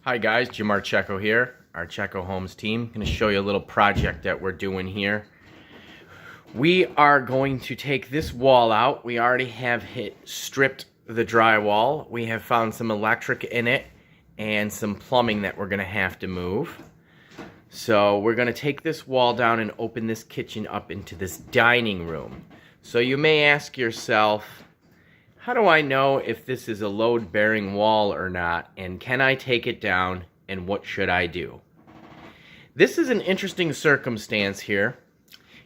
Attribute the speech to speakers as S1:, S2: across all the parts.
S1: Hi guys, Jim Archeco here, Archeco Homes team. I'm going to show you a little project that we're doing here. We are going to take this wall out. We already have stripped the drywall. We have found some electric in it and some plumbing that we're going to have to move. So we're going to take this wall down and open this kitchen up into this dining room. So you may ask yourself, how do I know if this is a load-bearing wall or not, and can I take it down, and what should I do? This is an interesting circumstance here.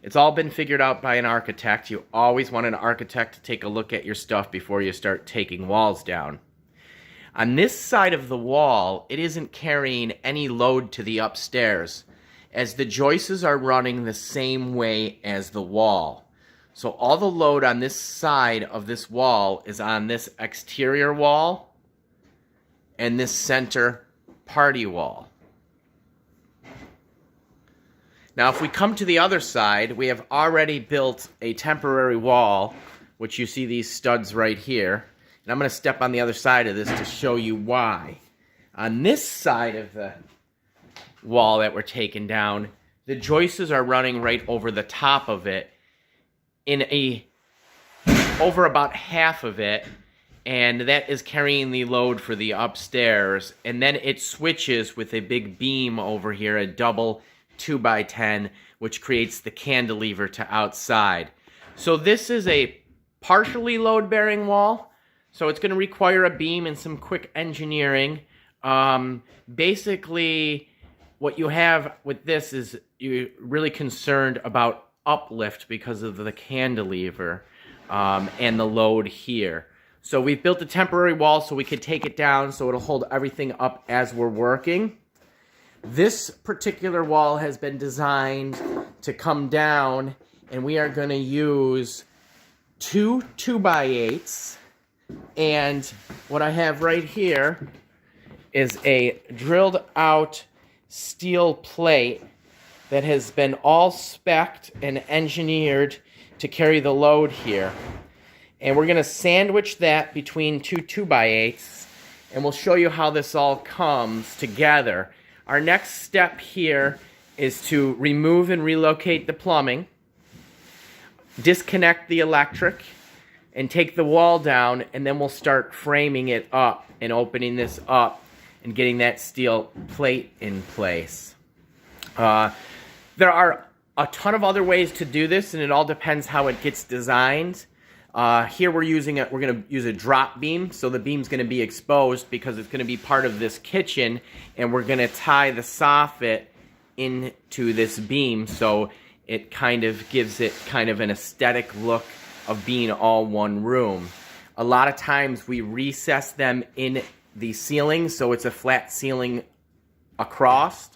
S1: It's all been figured out by an architect. You always want an architect to take a look at your stuff before you start taking walls down. On this side of the wall, it isn't carrying any load to the upstairs, as the joists are running the same way as the wall. So all the load on this side of this wall is on this exterior wall and this center party wall. Now if we come to the other side, we have already built a temporary wall, which you see these studs right here. And I'm going to step on the other side of this to show you why. On this side of the wall that we're taking down, the joists are running right over the top of it, over about half of it, and that is carrying the load for the upstairs, and then it switches with a big beam over here, a double 2x10, which creates the cantilever to outside. So this is a partially load-bearing wall, so it's going to require a beam and some quick engineering. Basically, what you have with this is you're really concerned about uplift because of the cantilever and the load here. So we've built a temporary wall so we could take it down so it'll hold everything up as we're working. This particular wall has been designed to come down, and we are going to use two 2x8s, and what I have right here is a drilled out steel plate that has been all spec'd and engineered to carry the load here. And we're going to sandwich that between two 2x8s, and we'll show you how this all comes together. Our next step here is to remove and relocate the plumbing, disconnect the electric, and take the wall down, and then we'll start framing it up and opening this up and getting that steel plate in place. There are a ton of other ways to do this, and it all depends how it gets designed. Here we're going to use a drop beam, so the beam's going to be exposed because it's going to be part of this kitchen, and we're going to tie the soffit into this beam, so it kind of gives it kind of an aesthetic look of being all one room. A lot of times we recess them in the ceiling, so it's a flat ceiling across.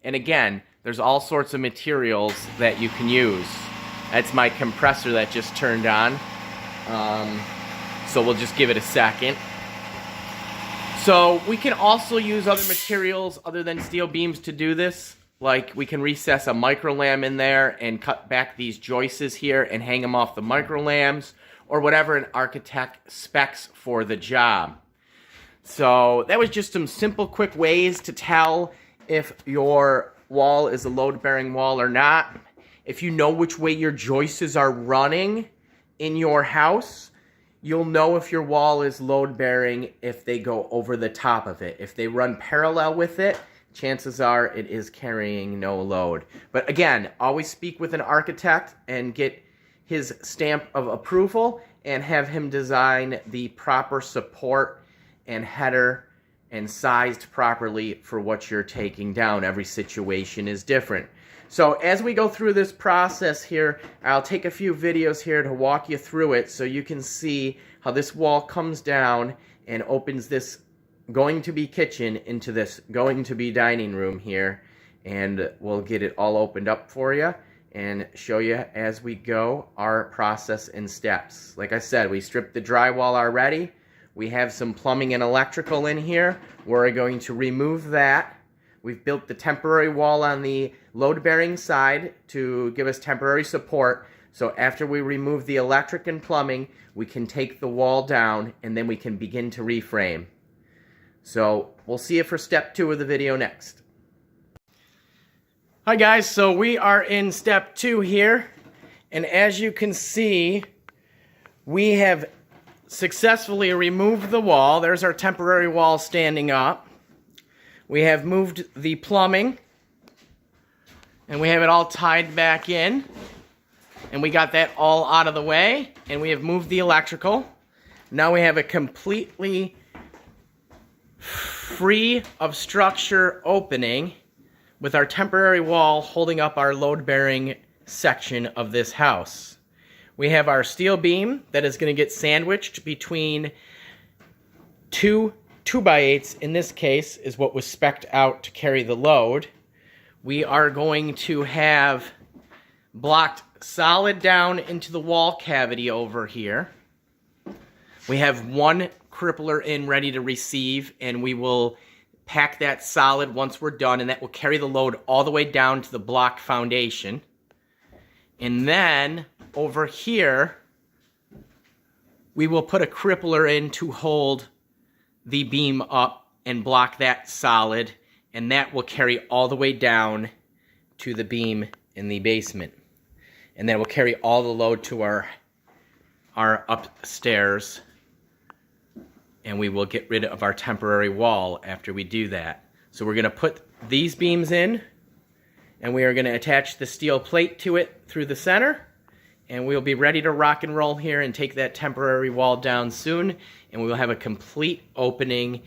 S1: And again, there's all sorts of materials that you can use. That's my compressor that just turned on. So we'll just give it a second. So we can also use other materials other than steel beams to do this. Like we can recess a microlam in there and cut back these joists here and hang them off the microlams, or whatever an architect specs for the job. So that was just some simple, quick ways to tell if your wall is a load-bearing wall or not. If you know which way your joists are running in your house, you'll know if your wall is load-bearing if they go over the top of it. If they run parallel with it, chances are it is carrying no load. But again, always speak with an architect and get his stamp of approval and have him design the proper support and header and sized properly for what you're taking down. Every situation is different. So as we go through this process here, I'll take a few videos here to walk you through it so you can see how this wall comes down and opens this going to be kitchen into this going to be dining room here, and we'll get it all opened up for you and show you as we go our process and steps. Like I said, we stripped the drywall already. We have some plumbing and electrical in here. We're going to remove that. We've built the temporary wall on the load-bearing side to give us temporary support. So after we remove the electric and plumbing, we can take the wall down and then we can begin to reframe. So we'll see you for step 2 of the video next. Hi guys, so we are in step 2 here, and as you can see, we have successfully removed the wall. There's our temporary wall standing up. We have moved the plumbing, and we have it all tied back in, and we got that all out of the way, and we have moved the electrical. Now we have a completely free of structure opening with our temporary wall holding up our load-bearing section of this house. We have our steel beam that is going to get sandwiched between two 2x8s, in this case, is what was spec'd out to carry the load. We are going to have blocked solid down into the wall cavity over here. We have one crippler in ready to receive, and we will pack that solid once we're done, and that will carry the load all the way down to the block foundation. And then over here, we will put a crippler in to hold the beam up and block that solid, and that will carry all the way down to the beam in the basement. And that will carry all the load to our upstairs, and we will get rid of our temporary wall after we do that. So we're going to put these beams in, and we are going to attach the steel plate to it through the center, and we'll be ready to rock and roll here and take that temporary wall down soon, and we will have a complete opening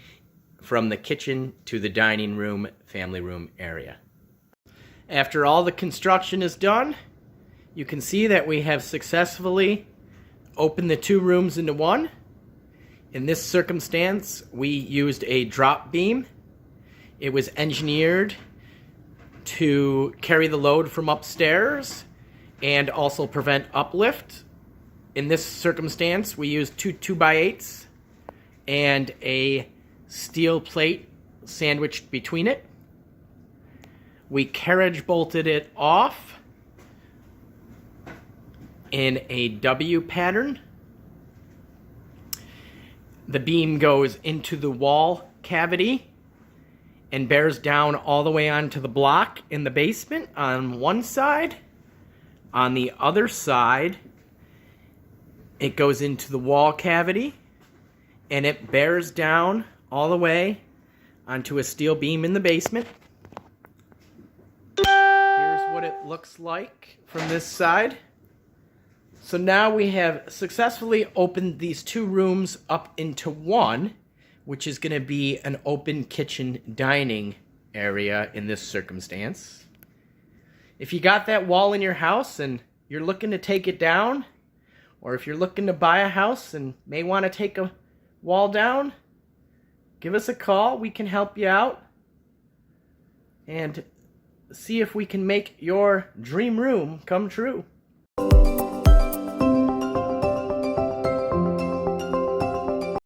S1: from the kitchen to the dining room, family room area. After all the construction is done, you can see that we have successfully opened the 2 rooms into one. In this circumstance, we used a drop beam. It was engineered to carry the load from upstairs and also prevent uplift. In this circumstance, we used 2 2x8s and a steel plate sandwiched between it. We carriage bolted it off in a W pattern. The beam goes into the wall cavity and bears down all the way onto the block in the basement on one side. On the other side, it goes into the wall cavity and it bears down all the way onto a steel beam in the basement. Here's what it looks like from this side. So now we have successfully opened these 2 rooms up into one, which is going to be an open kitchen dining area in this circumstance. If you got that wall in your house and you're looking to take it down, or if you're looking to buy a house and may want to take a wall down, give us a call. We can help you out and see if we can make your dream room come true.